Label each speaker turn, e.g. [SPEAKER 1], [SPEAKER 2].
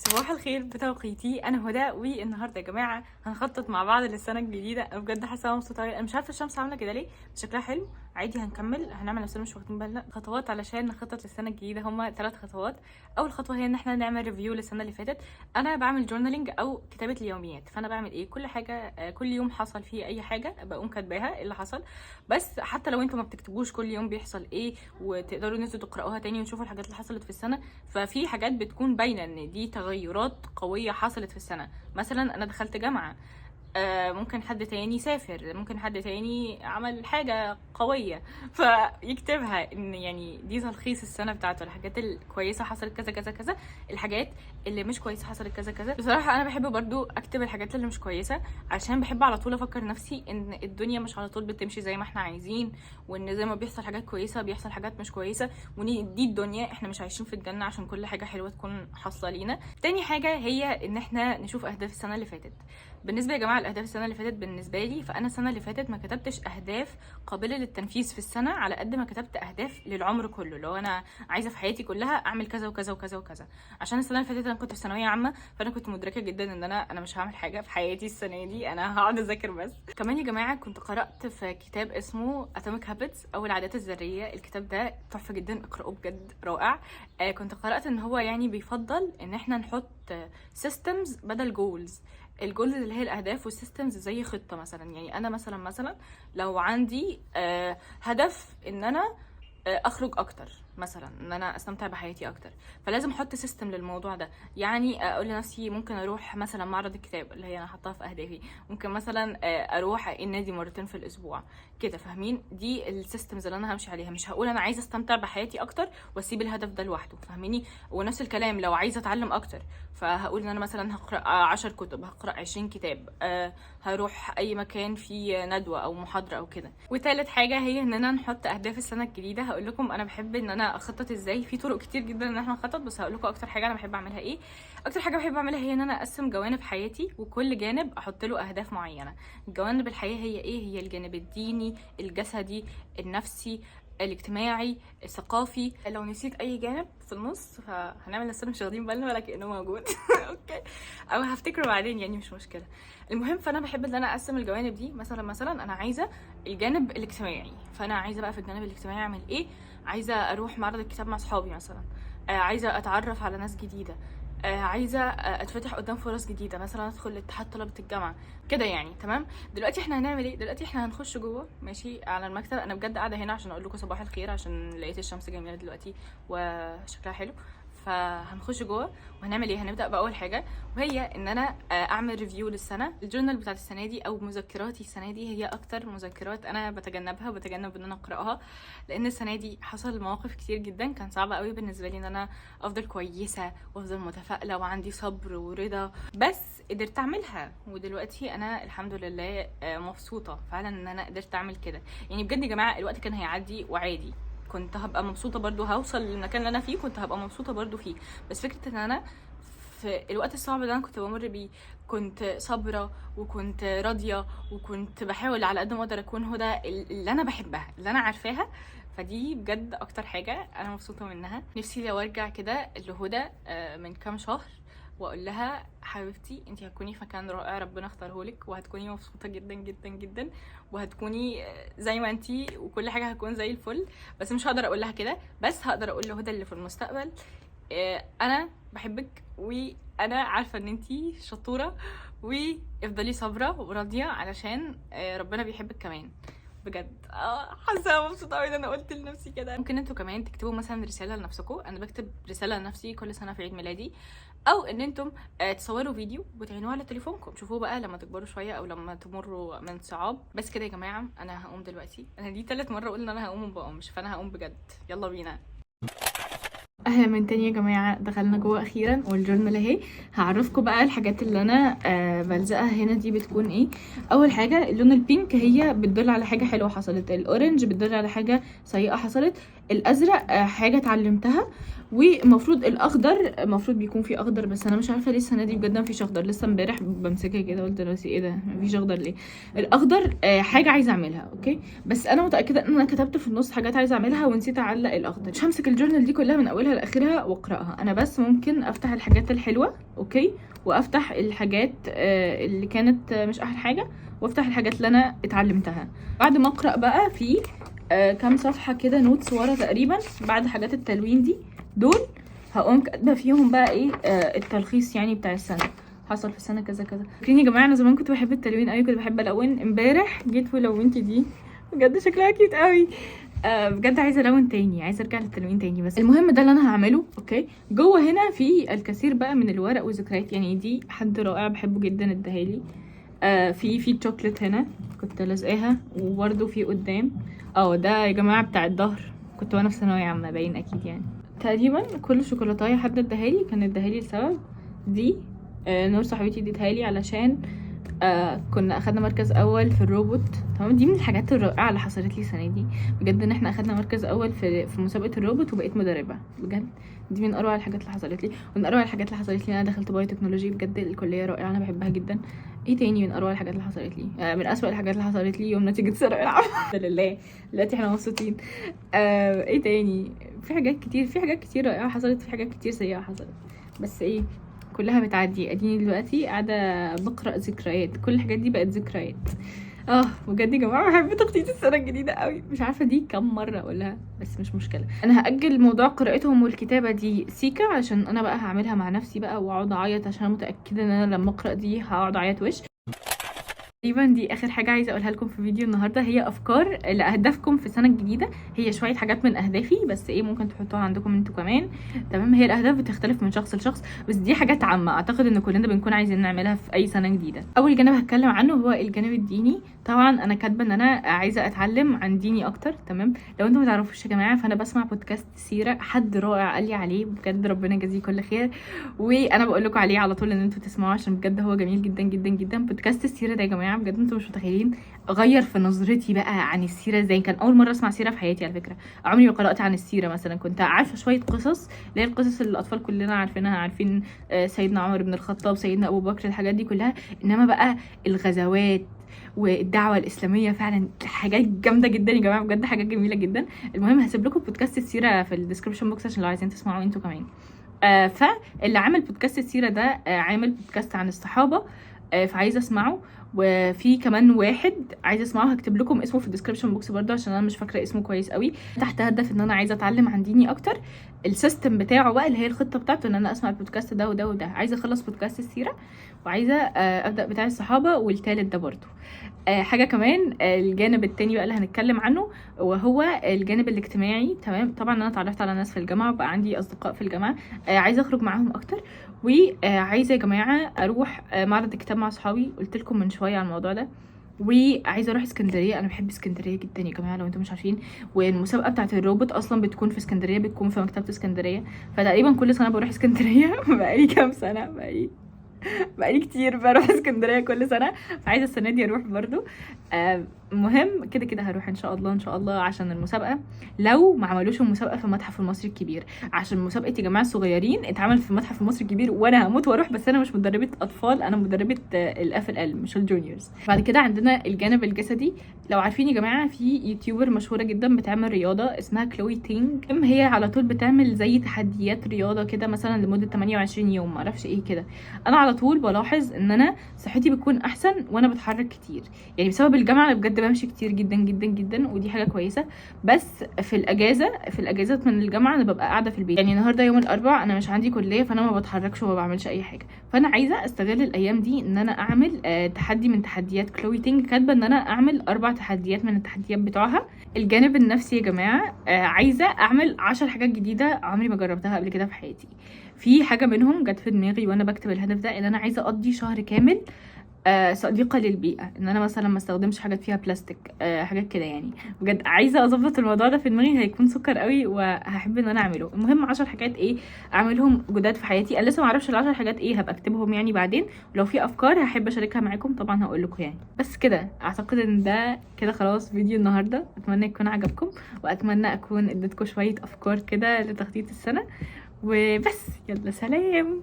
[SPEAKER 1] صباح الخير بتوقيتي، انا هدى. والنهارده يا جماعه هنخطط مع بعض للسنه الجديده. انا بجد حاسه انا مبسوطه قوي. انا مش عارفه الشمس عامله كده ليه، بس شكلها حلو. عادي هنكمل، هنعمل نفسنا مش واخدين بالنا. خطوات علشان نخطط للسنه الجديده هما 3 خطوات. اول خطوه هي ان احنا نعمل ريفيو للسنه اللي فاتت. انا بعمل جورنالينج او كتابه اليوميات. فانا بعمل ايه؟ كل حاجه كل يوم حصل فيه اي حاجه بقوم كاتباها إيه اللي حصل. بس حتى لو انتوا ما بتكتبوش كل يوم بيحصل ايه، وتقدروا ان انتوا تقراوها تاني وتشوفوا الحاجات اللي حصلت في السنه، ففي حاجات بتكون باينه ان دي تغيرات قويه حصلت في السنه. مثلا انا دخلت جامعه، ممكن حد تاني سافر، ممكن حد تاني عمل حاجة قوية فيكتبها ان يعني دي تلخيص السنة بتاعته. الحاجات الكويسة حصلت كذا كذا كذا، الحاجات اللي مش كويسة حصلت كذا كذا. بصراحة انا بحب برضو اكتب الحاجات اللي مش كويسة، عشان بحب على طول افكر نفسي ان الدنيا مش على طول بتمشي زي ما احنا عايزين، وان زي ما بيحصل حاجات كويسة بيحصل حاجات مش كويسة، وان دي الدنيا، احنا مش عايشين في الجنة عشان كل حاجة حلوة تكون حاصلة لينا. تاني حاجة هي ان احنا نشوف اهداف السنة اللي فاتت. بالنسبه يا جماعه لاهداف السنه اللي فاتت بالنسبه لي، فانا السنه اللي فاتت ما كتبتش اهداف قابله للتنفيذ في السنه على قد ما كتبت اهداف للعمر كله. لو انا عايزه في حياتي كلها اعمل كذا وكذا وكذا وكذا، عشان السنه اللي فاتت انا كنت في ثانويه عامه، فانا كنت مدركه جدا ان انا مش هعمل حاجه في حياتي السنه دي، انا هقعد اذاكر بس. كمان يا جماعه كنت قرات في كتاب اسمه اتوميك هابتس او العادات الذريه. الكتاب ده تحفه جدا، اقراه بجد رائع. كنت قرات ان هو يعني بيفضل ان احنا نحط سيستمز بدل جولز. الجولز اللي هي الاهداف، والسيستمز زي خطه. مثلا يعني انا مثلا لو عندي هدف ان انا اخرج اكتر، مثلا ان انا استمتع بحياتي اكتر، فلازم احط سيستم للموضوع ده. يعني اقول لنفسي ممكن اروح مثلا معرض الكتاب اللي هي انا حاطاها في اهدافي، ممكن مثلا اروح النادي مرتين في الاسبوع كده. فاهمين؟ دي السيستمز اللي انا همشي عليها. مش هقول انا عايزه استمتع بحياتي اكتر واسيب الهدف ده لوحده، فاهميني؟ ونفس الكلام لو عايزه اتعلم اكتر، فهقول ان انا مثلا هقرا 10 كتب، هقرا 20 كتاب، هروح اي مكان فيه ندوه او محاضره او كده. وتالت حاجه هي اننا نحط اهداف السنه الجديده. هقول لكم انا بحب ان انا اخطط ازاي. في طرق كتير جدا ان احنا نخطط، بس هقول لكم اكتر حاجه انا بحب اعملها ايه. اكتر حاجه بحب اعملها هي ان انا اقسم جوانب حياتي، وكل جانب احط له اهداف معينه. جوانب الحياه هي ايه؟ هي الجانب الديني، الجسدي، النفسي، الاجتماعي، الثقافي. لو نسيت اي جانب في النص فهنعمل نفسنا مش واخدين بالنا ولا كانه موجود اوكي، او هفتكره بعدين، يعني مش مشكله. المهم، فانا بحب ان انا اقسم الجوانب دي. مثلا انا عايزه الجانب الاجتماعي، فانا عايزه بقى في الجانب الاجتماعي اعمل ايه؟ عايزه اروح معرض الكتاب مع اصحابي مثلا، عايزه اتعرف على ناس جديده، عايزه اتفتح قدام فرص جديده، مثلا ادخل اتحاد طلبه الجامعه كده يعني. تمام؟ دلوقتي احنا هنعمل ايه؟ دلوقتي احنا هنخش جوه ماشي على المكتب. انا بجد قاعده هنا عشان اقول لكم صباح الخير، عشان لقيت الشمس جميله دلوقتي وشكلها حلو. فهنخش جوه وهنعمل ايه؟ هنبدا باول حاجه، وهي ان انا اعمل ريفيو للسنه. الجورنال بتاعت السنه دي او مذكراتي السنه دي هي اكتر مذكرات انا بتجنبها وبتجنب ان انا اقراها، لان السنه دي حصل مواقف كتير جدا كان صعب قوي بالنسبه لي ان انا افضل كويسه وافضل متفائله وعندي صبر ورضا، بس قدرت اعملها. ودلوقتي انا الحمد لله مبسوطه فعلا ان انا قدرت اعمل كده. يعني بجد يا جماعه الوقت كان هيعدي وعادي، كنت هبقى مبسوطه برضو، هوصل للمكان اللي انا فيه كنت هبقى مبسوطه برضو فيه. بس فكره ان انا في الوقت الصعب اللي انا كنت بمر بيه كنت صابره وكنت راضيه، وكنت بحاول على قد ما اقدر اكون هدى اللي انا بحبها، اللي انا عارفاها. فدي بجد اكتر حاجه انا مبسوطه منها. نفسي لو ارجع كده لهدى من كام شهر واقول لها حبيبتي انت هتكوني في مكان رائع ربنا اختارهولك، وهتكوني مبسوطه جدا جدا جدا، وهتكوني زي ما انتي، وكل حاجه هتكون زي الفل. بس مش هقدر اقول لها كده، بس هقدر اقول لهدى اللي في المستقبل انا بحبك، وانا عارفه ان انتي شطوره، وافضلي صابره وراضيه علشان ربنا بيحبك كمان. بجد حاسه مبسوطه قوي ان انا قلت لنفسي كده. ممكن انتوا كمان تكتبوا مثلا رساله لنفسكم. انا بكتب رساله لنفسي كل سنه في عيد ميلادي، او ان انتم تصوروا فيديو وتعينوه على تليفونكم، شوفوه بقى لما تكبروا شويه او لما تمروا من صعاب. بس كده يا جماعه، انا هقوم دلوقتي. انا دي تالت مره اقول ان انا هقوم وما بقومش، فانا هقوم بجد. يلا بينا. اهلا من تاني يا جماعه، دخلنا جوه اخيرا والجورنال اهي. هعرفكم بقى الحاجات اللي انا بلزقها هنا دي بتكون ايه. اول حاجه اللون البينك هي بتدل على حاجه حلوه حصلت، الاورنج بتدل على حاجه سيئه حصلت، الازرق حاجه اتعلمتها، والمفروض الاخضر المفروض بيكون فيه اخضر، بس انا مش عارفه ليه السنه دي بجد مفيش اخضر. لسه امبارح بمسكها كده قلت لنفسي ايه ده مفيش اخضر ليه. الاخضر حاجه عايزه اعملها اوكي، بس انا متاكده ان انا كتبت في النص حاجات عايزه اعملها ونسيت اعلق الاخضر. مش همسك الجورنال دي كلها من اولها لاخرها واقراها، انا بس ممكن افتح الحاجات الحلوه اوكي، وافتح الحاجات اللي كانت مش احلى حاجه، وافتح الحاجات اللي انا اتعلمتها. بعد ما اقرا بقى في كام صفحه كده نوتس ورا تقريبا بعد حاجات التلوين دي دول، هقوم كاتبه فيهم بقى ايه التلخيص يعني بتاع السنه، حصل في السنه كذا كذا. فاكرين يا جماعه انا زمان كنت بحب التلوين قوي، كنت بحب الون. امبارح جيت ولونت دي بجد شكلها كيوت قوي. بجد عايزه الون تاني، عايزه ارجع للتلوين تاني. بس المهم ده اللي انا هعمله اوكي. جوه هنا في الكثير بقى من الورق وذكريات، يعني دي حد رائع بحبه جدا اداهالي. في تشوكلت هنا كنت لازقاها، وبرده في قدام ده يا جماعه بتاع الظهر، كنت وانا في ثانويه عامه باين اكيد يعني. تقريبا كل شوكولاتايه حد اداهالي كان اداهالي لسبب. دي نور صاحبتي اديتهالي علشان كنا اخدنا مركز اول في الروبوت تمام. دي من الحاجات الرائعه اللي حصلت لي السنه دي بجد، ان احنا اخدنا مركز اول في مسابقه الروبوت وبقيت مدربه بجد. دي من اروع الحاجات اللي حصلت لي، ومن اروع الحاجات اللي حصلت لي انا دخلت بايو تكنولوجي بجد. الكليه رائعه انا بحبها جدا. ايه تاني من اروع الحاجات اللي حصلت لي؟ من اسوأ الحاجات اللي حصلت لي يوم نتيجه الثانويه العامه الحمد لله دلوقتي احنا مبسوطين. ايه تاني؟ في حاجات كتير رائعه حصلت، في حاجات كتير سيئه حصلت، بس ايه كلها بتعدي. اديني دلوقتي قاعده بقرا ذكريات، كل الحاجات دي بقت ذكريات. بجد يا جماعه بحب تخطيط السنه الجديده قوي، مش عارفه دي كم مره اقولها بس مش مشكله. انا هاجل موضوع قراءتهم والكتابه دي سيكا، عشان انا بقى هعملها مع نفسي بقى واقعد اعيط، عشان انا متاكده ان انا لما اقرا دي هقعد اعيط وش. تقريبا دي اخر حاجه عايزه اقولها لكم في فيديو النهارده، هي افكار لاهدافكم في السنه الجديده. هي شويه حاجات من اهدافي بس ايه ممكن تحطوها عندكم انتوا كمان تمام. هي الاهداف بتختلف من شخص لشخص، بس دي حاجات عامه اعتقد ان كلنا بنكون عايزين نعملها في اي سنه جديده. اول جانب هتكلم عنه هو الجانب الديني. طبعا انا كاتبه ان انا عايزه اتعلم عن ديني اكتر تمام. لو انتم ما تعرفوش يا جماعه فانا بسمع بودكاست سيره، حد رائع قال لي عليه بجد ربنا يجازيه كل خير، وانا بقول لكم عليه على طول ان انتم تسمعوه عشان بجد هو جميل جدا جدا جدا. بودكاست السيره ده يا جماعه بجد انتم مش متخيلين غير في نظرتي بقى عن السيره ازاي. كان اول مره اسمع سيره في حياتي على فكره، عمري ما قرات عن السيره مثلا. كنت عارفه شويه قصص اللي هي القصص اللي الاطفال كلنا عارفينها، عارفين سيدنا عمر بن الخطاب، سيدنا ابو بكر، الحاجات دي كلها. انما بقى الغزوات والدعوه الاسلاميه فعلا حاجات جامده جدا يا جماعه بجد، حاجات جميله جدا. المهم هسيب لكم بودكاست السيره في الديسكربشن بوكس عشان لو عايزين تسمعوا انتوا كمان. فاللي عامل بودكاست السيره ده عامل بودكاست عن الصحابه، فعايزه اسمعه. وفي كمان واحد عايزه اسمعه هكتب لكم اسمه في الديسكربشن بوكس برضه عشان انا مش فاكره اسمه كويس قوي. تحت هدف ان انا عايزه اتعلم عن ديني اكتر. السيستم بتاعه بقى اللي هي الخطه بتاعته ان انا اسمع البودكاست ده وده وده. عايزه اخلص بودكاست السيره، وعايزه ابدا بتاع الصحابه، والتالت ده برضه. حاجه كمان الجانب التاني بقى اللي هنتكلم عنه وهو الجانب الاجتماعي تمام. طبعا انا اتعرفت على ناس في الجامعه وبقى عندي اصدقاء في الجامعه، عايزه اخرج معاهم اكتر. وعايزه يا جماعه اروح معرض الكتاب مع اصحابي، قلت لكم من شويه على الموضوع ده. وعايزه اروح اسكندريه، انا بحب اسكندريه جدا يا جماعه لو انتم مش عارفين. والمسابقه بتاعه الروبوت اصلا بتكون في اسكندريه، بتكون في مكتبه اسكندريه. فتقريبا كل سنه بروح اسكندريه بقالي كام سنه، بقالي كتير بروح اسكندريه كل سنه، فعايزه السنه دي اروح برضو. مهم كده كده هروح ان شاء الله ان شاء الله عشان المسابقه. لو ما عملوش المسابقه في المتحف المصري الكبير، عشان مسابقه يا جماعه الصغيرين اتعمل في المتحف المصري الكبير، وانا هموت واروح. بس انا مش مدربه اطفال، انا مدربه الاف ال مش الجونيورز. بعد كده عندنا الجانب الجسدي. لو عارفين يا جماعه في يوتيوبر مشهوره جدا بتعمل رياضه اسمها كلوي تينج. هي على طول بتعمل زي تحديات رياضه كده مثلا لمده 28 يوم معرفش ايه كده. انا على طول بلاحظ ان انا صحتي بتكون احسن وانا بتحرك كتير، يعني بسبب الجامعه انا بجد بمشي كتير جدا جدا جدا، ودي حاجه كويسه. بس في الاجازات من الجامعه انا ببقى قاعده في البيت. يعني النهارده يوم الاربعاء انا مش عندي كليه، فانا ما بتحركش وما بعملش اي حاجه. فانا عايزه استغل الايام دي ان انا اعمل تحدي من تحديات كلوي تينج. كاتبه ان انا اعمل 4 تحديات من التحديات بتوعها. الجانب النفسي يا جماعه عايزه اعمل 10 حاجات جديده عمري ما جربتها قبل كده في حياتي. في حاجه منهم جت في دماغي وانا بكتب الهدف ده، ان انا عايزه اقضي شهر كامل صديقة للبيئة، ان انا مثلا ما استخدمش حاجات فيها بلاستيك، حاجات كده يعني. بجد عايزة اظبط الموضوع ده في دماغي، هيكون سكر قوي وهحب ان انا اعمله. المهم 10 حاجات ايه اعملهم جداد في حياتي. انا لسه ما اعرفش ال10 حاجات ايه، هبقى اكتبهم يعني بعدين، ولو في افكار هحب اشاركها معاكم طبعا هقول لكم يعني. بس كده اعتقد ان ده كده خلاص فيديو النهارده. اتمنى يكون عجبكم، واتمنى اكون اديتكم شوية افكار كده لتخطيط السنة. وبس، يلا سلام.